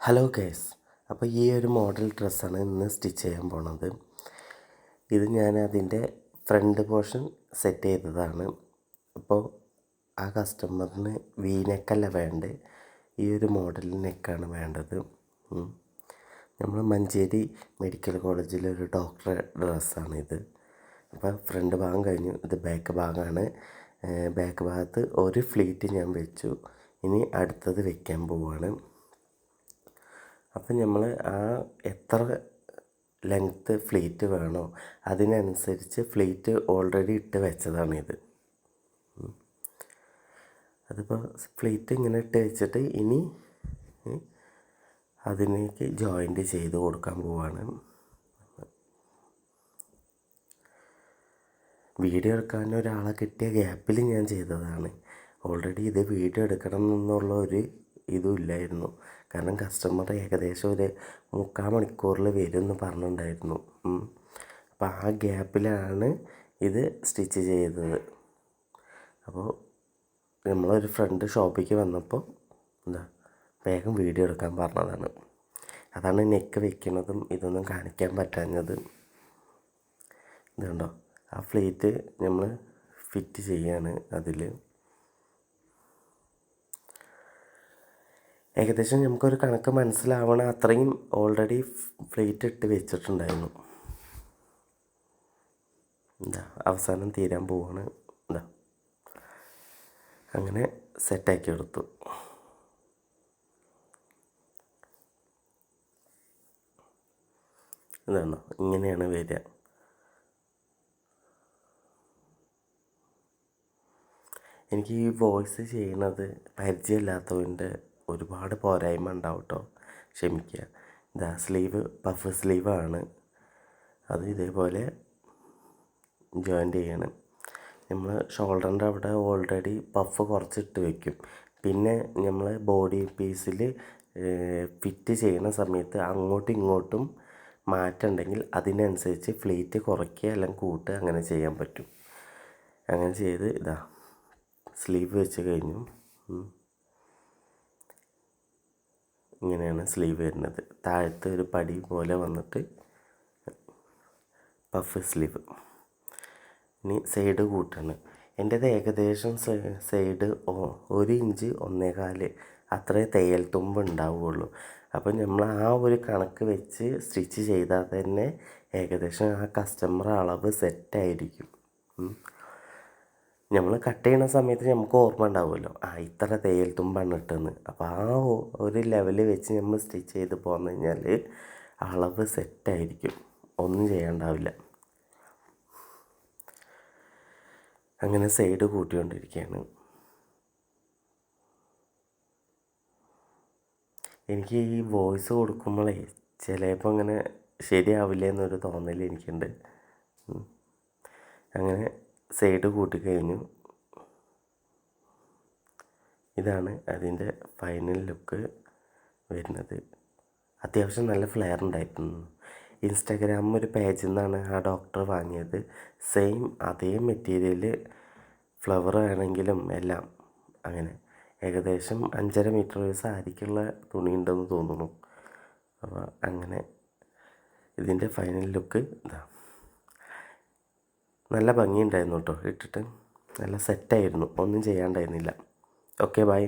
Hello guys, അപ്പോൾ ഈ ഒരു മോഡൽ ഡ്രസ്സാണ് ഇന്ന് സ്റ്റിച്ച് ചെയ്യാൻ പോണത്. ഇത് ഞാൻ അതിൻ്റെ ഫ്രണ്ട് പോർഷൻ സെറ്റ് ചെയ്തതാണ്. അപ്പോൾ ആ കസ്റ്റമറിന് വി നെക്കല്ല വേണ്ടത്, ഈ ഒരു മോഡൽ നെക്കാണ് വേണ്ടത്. നമ്മൾ മഞ്ചേരി മെഡിക്കൽ കോളേജിലൊരു ഡോക്ടറെ ഡ്രസ്സാണിത്. അപ്പോൾ ഫ്രണ്ട് ഭാഗം കഴിഞ്ഞു, ഇത് ബാക്ക് ഭാഗമാണ്. ബാക്ക് ഭാഗത്ത് ഒരു ഫ്ലീറ്റ് ഞാൻ വെച്ചു, ഇനി അടുത്തത് വെക്കാൻ പോവുകയാണ്. അപ്പം നമ്മൾ എത്ര ലെങ്ത്ത് ഫ്ലീറ്റ് വേണോ അതിനനുസരിച്ച് ഫ്ലീറ്റ് ഓൾറെഡി ഇട്ട് വെച്ചതാണിത്. അതിപ്പോൾ ഫ്ലീറ്റ് ഇങ്ങനെ ഇട്ട് വെച്ചിട്ട് ഇനി അതിലേക്ക് ജോയിൻ്റ് ചെയ്ത് കൊടുക്കാൻ പോവാണ്. വീഡിയോ എടുക്കാൻ ഒരാളെ കിട്ടിയ ഗ്യാപ്പിൽ ഞാൻ ചെയ്തതാണ്. ഓൾറെഡി ഇത് വീഡിയോ എടുക്കണം എന്നുള്ള ഒരു ഇതും ഇല്ലായിരുന്നു. കാരണം കസ്റ്റമർ ഏകദേശം ഒരു 3/4 മണിക്കൂറിൽ വരുമെന്ന് പറഞ്ഞിട്ടുണ്ടായിരുന്നു. അപ്പോൾ ആ ഗ്യാപ്പിലാണ് ഇത് സ്റ്റിച്ച് ചെയ്തത്. അപ്പോൾ നമ്മളൊരു ഫ്രണ്ട് ഷോപ്പിലേക്ക് വന്നപ്പോൾ വേഗം വീഡിയോ എടുക്കാൻ പറഞ്ഞതാണ്. അതാണ് നെക്ക് വെക്കുന്നതും ഇതൊന്നും കാണിക്കാൻ പറ്റാഞ്ഞത്. ഇതുണ്ടോ, ആ ഫ്ലീറ്റ് നമ്മൾ ഫിറ്റ് ചെയ്യാണ്. അതിൽ ഏകദേശം നമുക്കൊരു കണക്ക് മനസ്സിലാവണ അത്രയും ഓൾറെഡി ഫ്ലീറ്റ് ഇട്ട് വെച്ചിട്ടുണ്ടായിരുന്നു. അവസാനം തീരാൻ പോവാണ്. അങ്ങനെ സെറ്റാക്കി എടുത്തു. ഇതാണോ, ഇങ്ങനെയാണ് വരിക. എനിക്ക് ഈ വോയിസ് ചെയ്യണത് പരിചയമില്ലാത്തതിൻ്റെ ഒരുപാട് പോരായ്മ ഉണ്ടാവും കേട്ടോ, ക്ഷമിക്കുക. സ്ലീവ് പഫ് സ്ലീവാണ്. അത് ഇതേപോലെ ജോയിൻ്റ് ചെയ്യണം. നമ്മൾ ഷോൾഡറിൻ്റെ അവിടെ ഓൾറെഡി പഫ് കുറച്ചിട്ട് വയ്ക്കും. പിന്നെ നമ്മൾ ബോഡി പീസിൽ ഫിറ്റ് ചെയ്യുന്ന സമയത്ത് അങ്ങോട്ടും ഇങ്ങോട്ടും മാറ്റമുണ്ടെങ്കിൽ അതിനനുസരിച്ച് ഫ്ലീറ്റ് കുറയ്ക്കുക അല്ലെങ്കിൽ കൂട്ടുക, അങ്ങനെ ചെയ്യാൻ പറ്റും. അങ്ങനെ ചെയ്ത് സ്ലീവ് വെച്ച് കഴിഞ്ഞു. ഇങ്ങനെയാണ് സ്ലീവ് വരുന്നത്. താഴത്തെ ഒരു പടി പോലെ വന്നിട്ട് പഫ് സ്ലീവ്. ഇനി സൈഡ് കൂട്ടാണ്. എൻ്റേത് ഏകദേശം സൈഡ് 1 ഇഞ്ച് 1.25 അത്രേ തയ്യൽ തുമ്പ് ഉണ്ടാവുകയുള്ളൂ. അപ്പം നമ്മൾ ആ ഒരു കണക്ക് വെച്ച് സ്റ്റിച്ച് ചെയ്താൽ തന്നെ ഏകദേശം ആ കസ്റ്റമർ അളവ് സെറ്റായിരിക്കും. നമ്മൾ കട്ട് ചെയ്യുന്ന സമയത്ത് നമുക്ക് ഓർമ്മ ഉണ്ടാവുമല്ലോ, ഇത്ര തയ്യൽ തുമ്പാണ് ഇട്ടെന്ന്. അപ്പോൾ ആ ഒരു ലെവൽ വെച്ച് നമ്മൾ സ്റ്റിച്ച് ചെയ്ത് പോന്നു കഴിഞ്ഞാൽ അളവ് സെറ്റായിരിക്കും, ഒന്നും ചെയ്യാണ്ടാവില്ല. അങ്ങനെ സൈഡ് കൂട്ടിക്കൊണ്ടിരിക്കുകയാണ്. എനിക്ക് ഈ വോയിസ് കൊടുക്കുമ്പോഴേ ചിലപ്പോൾ അങ്ങനെ ശരിയാവില്ല എന്നൊരു തോന്നൽ എനിക്കുണ്ട്. അങ്ങനെ സൈഡ് കൂട്ടിക്കഴിഞ്ഞു. ഇതാണ് അതിൻ്റെ ഫൈനൽ ലുക്ക് വരുന്നത്. അത്യാവശ്യം നല്ല ഫ്ലെയർ ഉണ്ടായിരുന്നു. ഇൻസ്റ്റാഗ്രാം ഒരു പേജിൽ നിന്നാണ് ആ ഡോക്ടർ വാങ്ങിയത്. സെയിം അതേ മെറ്റീരിയൽ ഫ്ലവർ ആണെങ്കിലും എല്ലാം അങ്ങനെ ഏകദേശം 5.5 മീറ്റർ സാരിക്കുള്ള തുണിയുണ്ടെന്ന് തോന്നുന്നു. അപ്പോൾ അങ്ങനെ ഇതിൻ്റെ ഫൈനൽ ലുക്ക് നല്ല ഭംഗിയുണ്ടായിരുന്നു കേട്ടോ, ഇട്ടിട്ട് നല്ല സെറ്റായിരുന്നു, ഒന്നും ചെയ്യാണ്ടായിരുന്നില്ല. Okay, by.